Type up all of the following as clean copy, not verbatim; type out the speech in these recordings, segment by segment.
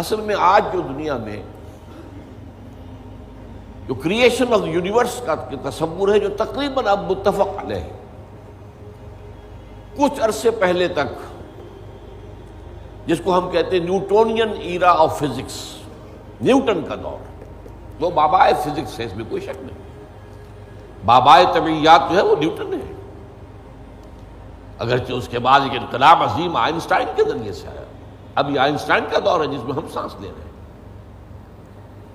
اصل میں آج جو دنیا میں جو کریشن آف یونیورس کا تصور ہے جو تقریباً اب متفق علیہ ہے، کچھ عرصے پہلے تک جس کو ہم کہتے ہیں Newtonian era of physics, Newton کا دور، وہ بابائے فزکس ہے، اس میں کوئی شک نہیں، بابائے طبیعیات جو ہے وہ نیوٹن ہے، اگرچہ اس کے بعد ایک انقلاب عظیم آئنسٹائن کے ذریعے سے آیا، اب یہ آئنسٹائن کا دور ہے جس میں ہم سانس لے رہے ہیں،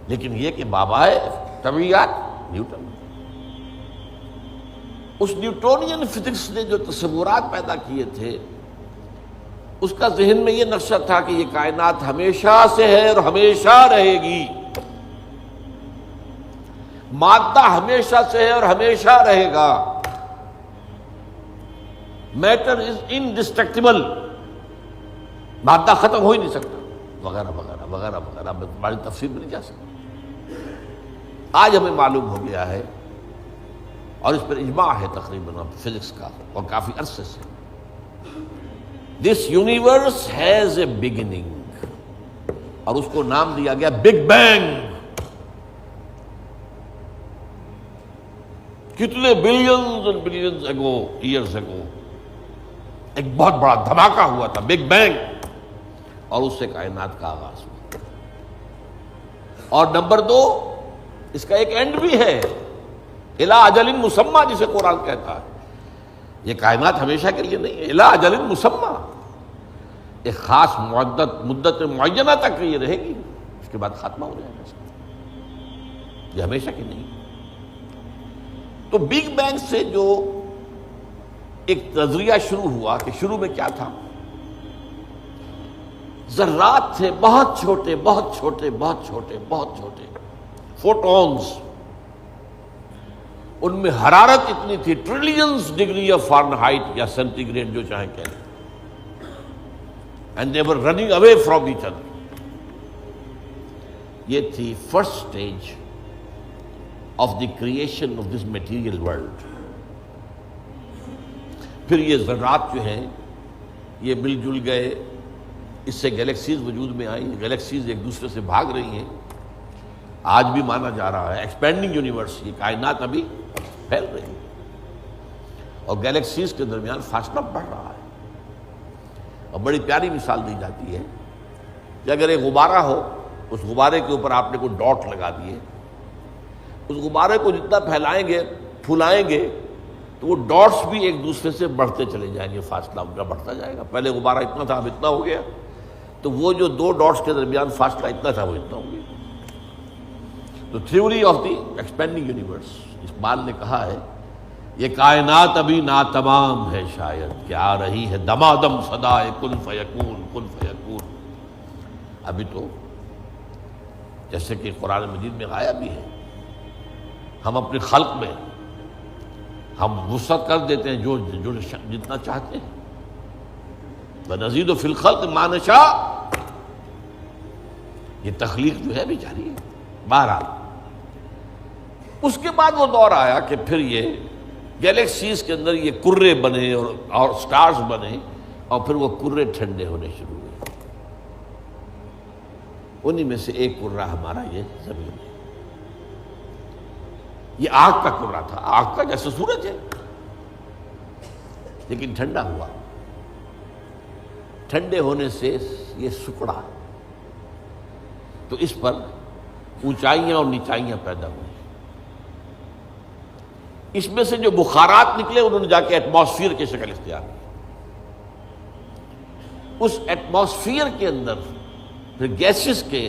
لیکن یہ کہ بابائے طبیعیات نیوٹن، اس نیوٹونین فزکس نے جو تصورات پیدا کیے تھے، اس کا ذہن میں یہ نقشہ تھا کہ یہ کائنات ہمیشہ سے ہے اور ہمیشہ رہے گی، مادہ ہمیشہ سے ہے اور ہمیشہ رہے گا، میٹر از انڈسٹرکٹیبل، مادہ ختم ہو ہی نہیں سکتا، وغیرہ وغیرہ وغیرہ وغیرہ، بڑی تفصیل میں نہیں جا سکتا۔ آج ہمیں معلوم ہو گیا ہے، اور اس پر اجماع ہے تقریباً فزکس کا، اور کافی عرصے سے، this universe has a beginning, اور اس کو نام دیا گیا بگ بینگ۔ کتنے بلینز اینڈ بلینز اگو، ایئرز اگو، ایک بہت بڑا دھماکہ ہوا تھا، بگ بینگ، اور اس سے کائنات کا آغاز ہوا۔ اور نمبر 2، اس کا ایک اینڈ بھی ہے، الی اجل مسمى، جسے قرآن کہتا ہے، یہ کائنات ہمیشہ کے لیے نہیں ہے، الی اجل مسمى، ایک خاص مدت معینہ تک یہ رہے گی، اس کے بعد خاتمہ ہو جائے گا، یہ ہمیشہ کی نہیں۔ تو بگ بینگ سے جو ایک نظریہ شروع ہوا کہ شروع میں کیا تھا، ذرات تھے، بہت چھوٹے بہت چھوٹے بہت چھوٹے بہت چھوٹے، فوٹونز، ان میں حرارت اتنی تھی، ٹریلینز ڈگری آف فارنہائٹ یا سینٹی گریڈ جو چاہیں کہہ لیں، and they were running away from each other. یہ تھی first stage of the creation of this material world. پھر یہ ذرات جو ہیں یہ مل جل گئے، اس سے گیلیکسیز وجود میں آئیں، گیلیکسیز ایک دوسرے سے بھاگ رہی ہیں، آج بھی مانا جا رہا ہے ایکسپینڈنگ یونیورس، یہ کائنات ابھی پھیل رہی ہے، اور گیلیکسیز کے درمیان فاصلہ بڑھ رہا ہے۔ اور بڑی پیاری مثال دی جاتی ہے کہ اگر ایک غبارہ ہو، اس غبارے کے اوپر آپ نے کوئی ڈاٹ لگا دیے، اس غبارے کو جتنا پھیلائیں گے پھولائیں گے تو وہ ڈاٹس بھی ایک دوسرے سے بڑھتے چلے جائیں گے، فاصلہ ان کا بڑھتا جائے گا، پہلے غبارہ اتنا تھا اب اتنا ہو گیا، تو وہ جو دو ڈاٹس کے درمیان فاصلہ اتنا تھا وہ اتنا ہو گیا۔ تو theory of the expanding universe, Iqbal نے کہا ہے یہ کائنات ابھی ناتمام ہے شاید، کہ آ رہی ہے دمادم صدائے کن فیکون کن فیکون، ابھی تو جیسے کہ قرآن مجید میں آیا بھی ہے، ہم اپنے خلق میں ہم وسعت کر دیتے ہیں جو جتنا چاہتے ہیں، وَنَزِيدُ فِي الْخَلْقِ مَا نَشَاءُ، یہ تخلیق جو ہے بھی جاری ہے۔ بہرحال اس کے بعد وہ دور آیا کہ پھر یہ گیلیکسیز کے اندر یہ کرے بنے اور سٹارز بنے، اور پھر وہ کرے ٹھنڈے ہونے شروع ہوئے، انہی میں سے ایک کرہ ہمارا یہ زمین ہے۔ یہ آگ کا کرہ تھا، آگ کا جیسے سورج ہے، لیکن ٹھنڈا ہوا، ٹھنڈے ہونے سے یہ سکڑا، تو اس پر اونچائیاں اور نیچائیاں پیدا ہوئی، اس میں سے جو بخارات نکلے انہوں نے جا کے ایٹماسفیئر کی شکل اختیار کی، اس ایٹماسفیئر کے اندر پھر گیسز کے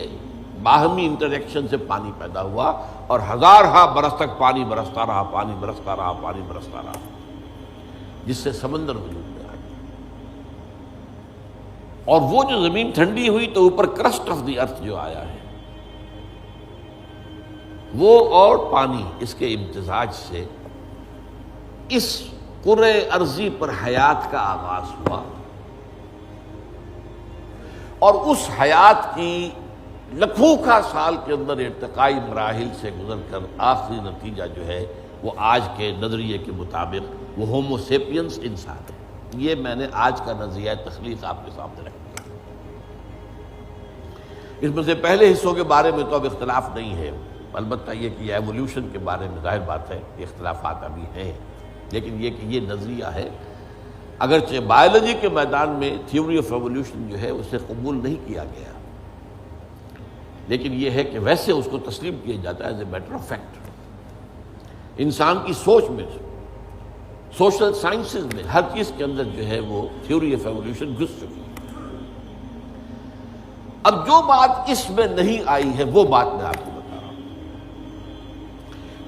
باہمی انٹریکشن سے پانی پیدا ہوا، اور ہزارہا برس تک پانی برستا رہا، پانی برستا رہا، پانی برستا رہا، جس سے سمندر وجود میں آ گیا۔ اور وہ جو زمین ٹھنڈی ہوئی تو اوپر کرسٹ آف دی ارتھ جو آیا ہے، وہ اور پانی، اس کے امتزاج سے اس کرۂ ارضی پر حیات کا آغاز ہوا، اور اس حیات کی لکھوں کا سال کے اندر ارتقائی مراحل سے گزر کر آخری نتیجہ جو ہے وہ آج کے نظریے کے مطابق وہ ہومو سیپینس انسان ہے۔ یہ میں نے آج کا نظریہ تخلیق آپ کے سامنے رکھ دیا۔ اس میں سے پہلے حصوں کے بارے میں تو اب اختلاف نہیں ہے، البتہ یہ کہ یہ ایولیوشن کے بارے میں ظاہر بات ہے کہ اختلافات ابھی ہیں، لیکن یہ کہ یہ نظریہ ہے، اگرچہ بایولوجی کے میدان میں تھیوری آف ایولیوشن جو ہے اسے قبول نہیں کیا گیا، لیکن یہ ہے کہ ویسے اس کو تسلیم کیا جاتا ہے as a matter of fact. انسان کی سوچ میں، سوشل سائنسز میں ہر چیز کے اندر جو ہے وہ تھیوری آف ایولیوشن گھس چکی ہے۔ اب جو بات اس میں نہیں آئی ہے وہ بات میں آپ کو بتا رہا ہوں۔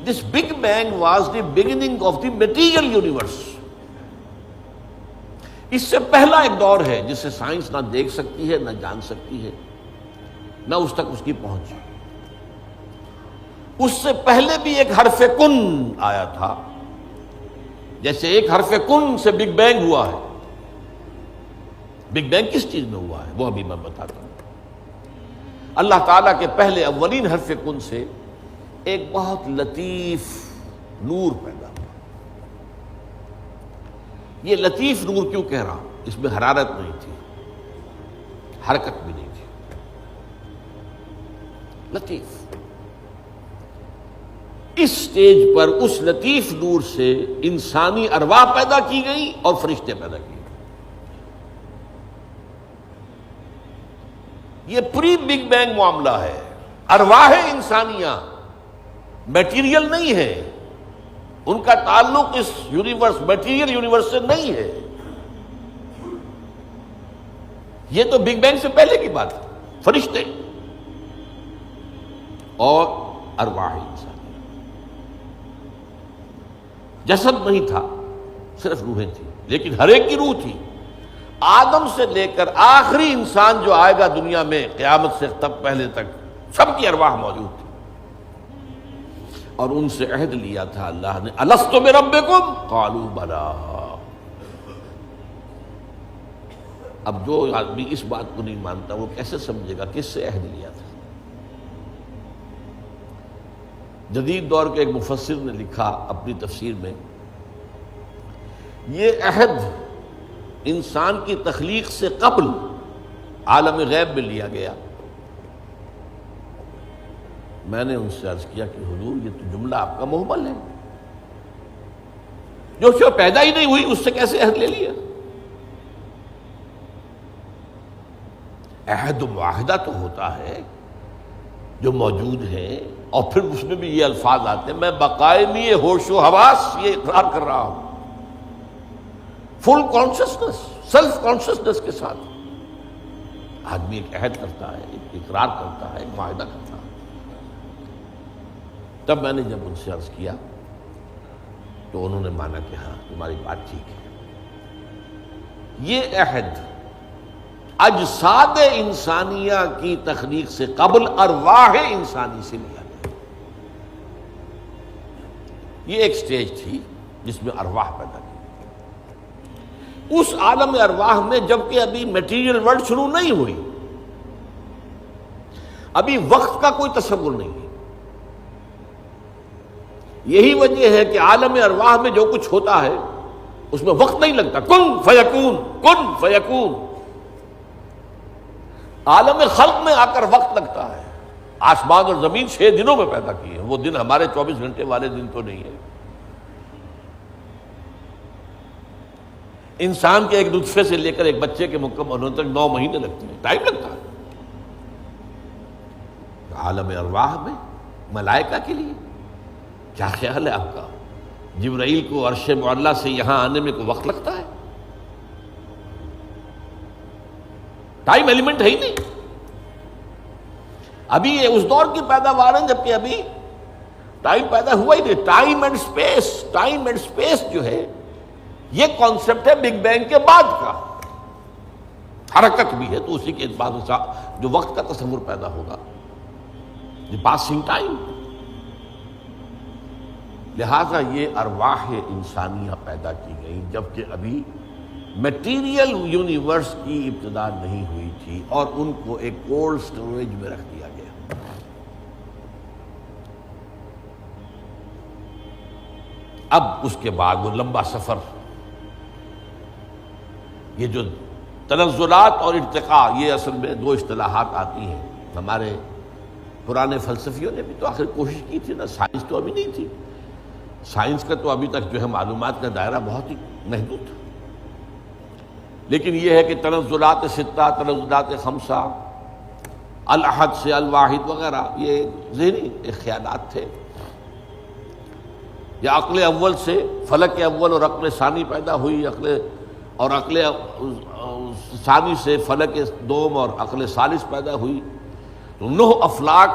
This big bang was the beginning of the material universe. اس سے پہلا ایک دور ہے جسے سائنس نہ دیکھ سکتی ہے، نہ جان سکتی ہے، نہ اس تک اس کی پہنچ۔ اس سے پہلے بھی ایک حرف کن آیا تھا، جیسے ایک حرف کن سے بگ بینگ ہوا ہے۔ بگ بینگ کس چیز میں ہوا ہے وہ ابھی میں بتاتا ہوں۔ اللہ تعالیٰ کے پہلے اولین حرف کن سے ایک بہت لطیف نور پیدا ہوا۔ یہ لطیف نور کیوں کہہ رہا ہوں؟ اس میں حرارت نہیں تھی، حرکت بھی نہیں تھی، لطیف۔ اس سٹیج پر اس لطیف نور سے انسانی ارواح پیدا کی گئی اور فرشتے پیدا کیے۔ یہ پری بگ بینگ معاملہ ہے۔ ارواح انسانیہ میٹیریل نہیں ہے، ان کا تعلق اس یونیورس میٹیریل یونیورس سے نہیں ہے۔ یہ تو بگ بینگ سے پہلے کی بات ہے، فرشتے اور ارواح انسانیہ۔ جسد نہیں تھا، صرف روحیں تھیں، لیکن ہر ایک کی روح تھی۔ آدم سے لے کر آخری انسان جو آئے گا دنیا میں قیامت سے تب پہلے تک، سب کی ارواح موجود تھی، اور ان سے عہد لیا تھا اللہ نے، الست بربکم قالوا بلی۔ اب جو آدمی اس بات کو نہیں مانتا وہ کیسے سمجھے گا کس سے عہد لیا تھا؟ جدید دور کے ایک مفسر نے لکھا اپنی تفسیر میں، یہ عہد انسان کی تخلیق سے قبل عالم غیب میں لیا گیا۔ میں نے ان سے عرض کیا کہ حضور یہ تو جملہ آپ کا محمل ہے، جو شے پیدا ہی نہیں ہوئی اس سے کیسے عہد لے لیا؟ عہد و معاہدہ تو ہوتا ہے جو موجود ہے، اور پھر اس میں بھی یہ الفاظ آتے ہیں، میں بقائمی ہوش و حواس یہ اقرار کر رہا ہوں، فل کانشسنس، سیلف کانشسنس کے ساتھ آدمی ایک عہد کرتا ہے، ایک اقرار کرتا ہے، ایک معاہدہ کرتا ہے۔ تب میں نے جب ان سے عرض کیا تو انہوں نے مانا کہ ہاں تمہاری بات ٹھیک ہے، یہ عہد اجساد انسانیہ کی تخلیق سے قبل ارواح انسانی سے لیا گیا۔ یہ ایک سٹیج تھی جس میں ارواح پیدا کی۔ اس عالم ارواح میں جبکہ ابھی میٹیریل ورلڈ شروع نہیں ہوئی، ابھی وقت کا کوئی تصور نہیں ہے۔ یہی وجہ ہے کہ عالم ارواح میں جو کچھ ہوتا ہے اس میں وقت نہیں لگتا، کن فیکون، کن فیکون۔ عالم خلق میں آ کر وقت لگتا ہے۔ آسمان اور زمین 6 دنوں میں پیدا کی ہے، وہ دن ہمارے 24 گھنٹے والے دن تو نہیں ہے۔ انسان کے ایک نطفے سے لے کر ایک بچے کے مکمل ہونے تک 9 مہینے لگتے ہیں، ٹائم لگتا ہے۔ عالم ارواح میں ملائکہ کے لیے کیا خیال ہے آپ کا؟ جبرائیل کو عرش معلیٰ سے یہاں آنے میں کوئی وقت لگتا ہے؟ ٹائم ایلیمنٹ ہے ہی نہیں۔ ابھی یہ اس دور کی پیداوار ہے جبکہ ابھی ٹائم پیدا ہوا ہی نہیں۔ Time and space, time and space جو ہے یہ کانسیپٹ ہے بگ بینگ کے بعد کا۔ حرکت بھی ہے تو اسی کے بعد جو وقت کا تصور پیدا ہوگا، دی پاسنگ ٹائم۔ لہذا یہ ارواح انسانیہ پیدا کی گئی جبکہ ابھی میٹیریل یونیورس کی ابتدا نہیں ہوئی تھی، اور ان کو ایک کولڈ سٹوریج میں رکھ دیا گیا۔ اب اس کے بعد وہ لمبا سفر، یہ جو تنزلات اور ارتقاء، یہ اصل میں 2 اصطلاحات آتی ہیں۔ ہمارے پرانے فلسفیوں نے بھی تو آخر کوشش کی تھی نا، سائنس تو ابھی نہیں تھی، سائنس کا تو ابھی تک جو ہے معلومات کا دائرہ بہت ہی محدود تھا، لیکن یہ ہے کہ تنزلات ستہ، تنزلات خمسہ، الاحد سے الواحد وغیرہ، یہ ذہنی خیالات تھے، یا عقل اول سے فلک اول اور عقل ثانی پیدا ہوئی، اور عقل ثانی سے فلک دوم اور عقل ثالث پیدا ہوئی، تو 9 افلاک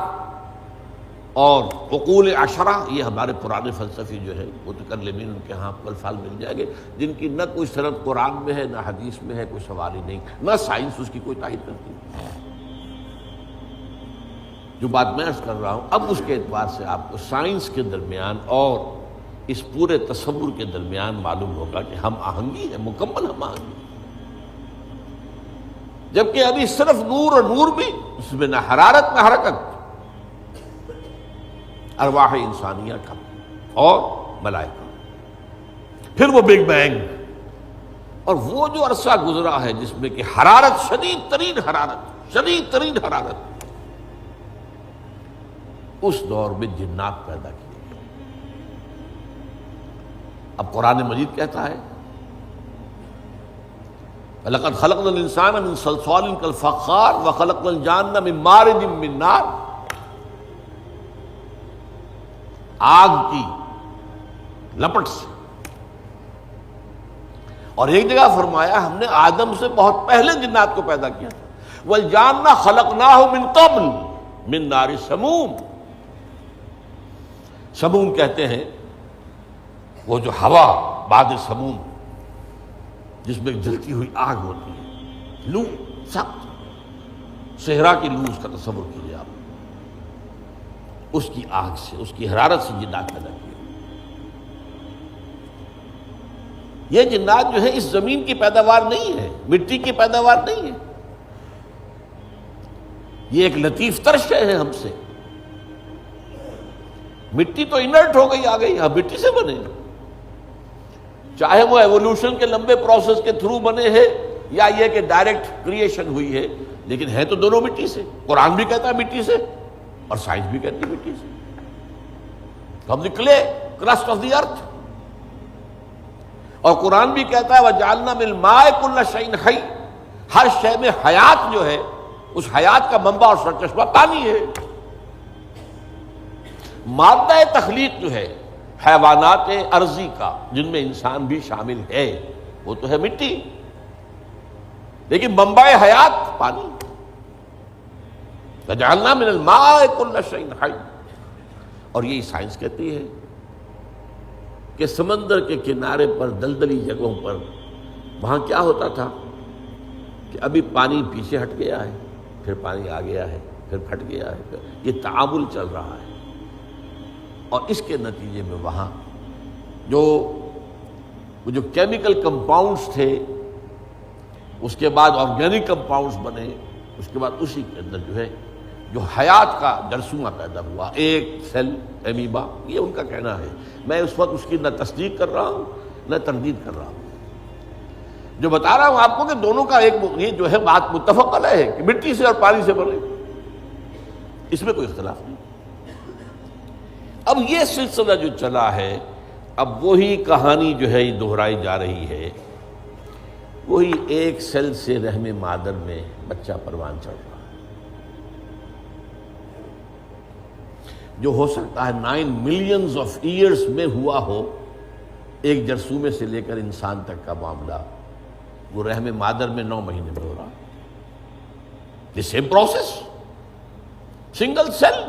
اور عقول عشرہ، یہ ہمارے پرانے فلسفی جو ہے متکلمین ان کے ہاں الفاظ مل جائیں گے جن کی نہ کوئی سند قرآن میں ہے، نہ حدیث میں ہے، کوئی سوال ہی نہیں، نہ سائنس اس کی کوئی تائید کرتی۔ جو بات میں عرض کر رہا ہوں اب اس کے اعتبار سے آپ کو سائنس کے درمیان اور اس پورے تصور کے درمیان معلوم ہوگا کہ ہم آہنگی ہے، مکمل ہم آہنگی، جبکہ ابھی صرف نور، اور نور بھی اس میں نہ حرارت نہ حرکت، ارواح انسانیہ کا اور ملائکہ، پھر وہ بگ بینگ، اور وہ جو عرصہ گزرا ہے جس میں کہ حرارت، شدید ترین حرارت، اس دور میں جنات پیدا کیے گئے۔ اب قرآن مجید کہتا ہے وَلَقَدْ خَلَقْنَا الْإِنسَانَ مِنْ صَلْصَالٍ كَالْفَخَّارِ وَخَلَقْنَا الْجَانَّ مِنْ مَارِجٍ مِنْ نَارٍ، آگ کی لپٹ سے، اور ایک جگہ فرمایا ہم نے آدم سے بہت پہلے جنات کو پیدا کیا تھا، وَالْجَانَّ خَلَقْنَاهُ مِنْ قَبْلُ مِنْ نَارِ سَمُومٍ۔ سموم کہتے ہیں وہ جو ہوا بعد سموم جس میں جلتی ہوئی آگ ہوتی ہے، لو، سخت صحرا کی لو، اس کا تصور کیجیے آپ، اس کی آگ سے، اس کی حرارت سے جنات پیدا کیے۔ یہ جنات جو ہے اس زمین کی پیداوار نہیں ہے، مٹی کی پیداوار نہیں ہے، یہ ایک لطیف تر شے ہے ہم سے۔ مٹی تو انرٹ ہو گئی، آ گئی، ہم مٹی سے بنے، چاہے وہ ایوولوشن کے لمبے پروسیس کے تھرو بنے ہیں یا یہ کہ ڈائریکٹ کریشن ہوئی ہے، لیکن ہے تو دونوں مٹی سے۔ قرآن بھی کہتا ہے مٹی سے، اور سائنس بھی کہتی ہے مٹی سے۔ ہم نکلے کرسٹ آف دی ارتھ، اور قرآن بھی کہتا ہے وَجَعَلْنَا مِنَ الْمَاءِ كُلَّ شَيْءٍ حَيٍّ، ہر شے میں حیات جو ہے، اس حیات کا منبع اور سرچشمہ پانی ہے۔ مادہ تخلیق جو ہے حیوانات ارضی کا، جن میں انسان بھی شامل ہے، وہ تو ہے مٹی، لیکن منبع حیات پانی۔ وَجَعَلْنَا مِنَ الْمَاءِ كُلَّ شَيْءٍ حَيٍّ، اور یہی سائنس کہتی ہے کہ سمندر کے کنارے پر، دلدلی جگہوں پر، وہاں کیا ہوتا تھا کہ ابھی پانی پیچھے ہٹ گیا ہے، پھر پانی آ گیا ہے، پھر پھٹ گیا ہے، یہ تعامل چل رہا ہے، اور اس کے نتیجے میں وہاں جو کیمیکل کمپاؤنڈز تھے، اس کے بعد آرگینک کمپاؤنڈز بنے، اس کے بعد اسی کے اندر جو ہے جو حیات کا جرثومہ پیدا ہوا، ایک سیل امیبا، یہ ان کا کہنا ہے۔ میں اس وقت اس کی نہ تصدیق کر رہا ہوں نہ تردید کر رہا ہوں، جو بتا رہا ہوں آپ کو کہ دونوں کا ایک یہ جو ہے بات متفق علیہ ہے کہ مٹی سے اور پانی سے بنے، اس میں کوئی اختلاف نہیں۔ اب یہ سلسلہ جو چلا ہے، اب وہی کہانی جو ہے یہ دہرائی جا رہی ہے، وہی ایک سیل سے رحم مادر میں بچہ پروان چڑھ رہا ہے، جو ہو سکتا ہے 9 ملینز آف ایئرز میں ہوا ہو، ایک جرثومے سے لے کر انسان تک کا معاملہ وہ رحم مادر میں 9 مہینے میں ہو رہا، the same process, single cell,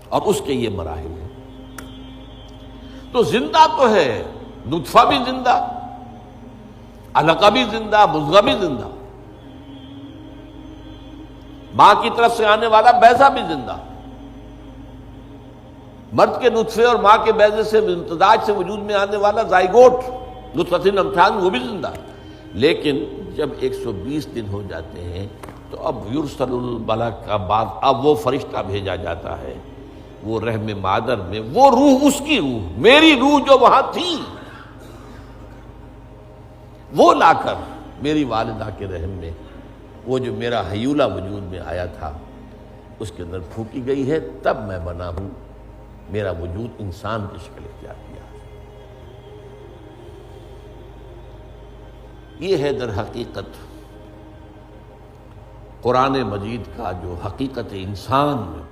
اور اس کے یہ مراحل ہیں۔ تو زندہ تو ہے، نطفہ بھی زندہ، علقہ بھی زندہ، مضغہ بھی زندہ، ماں کی طرف سے آنے والا بیضہ بھی زندہ، مرد کے نطفے اور ماں کے بیضے سے امتزاج سے وجود میں آنے والا زائگوٹ، نطفۃ امتحان، وہ بھی زندہ۔ لیکن جب 120 دن ہو جاتے ہیں تو اب یرسل الملک، کا بعد اب وہ فرشتہ بھیجا جاتا ہے، وہ رحم مادر میں، وہ روح، اس کی روح، میری روح جو وہاں تھی، وہ لا کر میری والدہ کے رحم میں وہ جو میرا حیولہ وجود میں آیا تھا اس کے اندر پھونکی گئی ہے، تب میں بنا ہوں، میرا وجود انسان کی شکل اختیار کیا ہے۔ یہ ہے در حقیقت قرآن مجید کا جو حقیقت انسان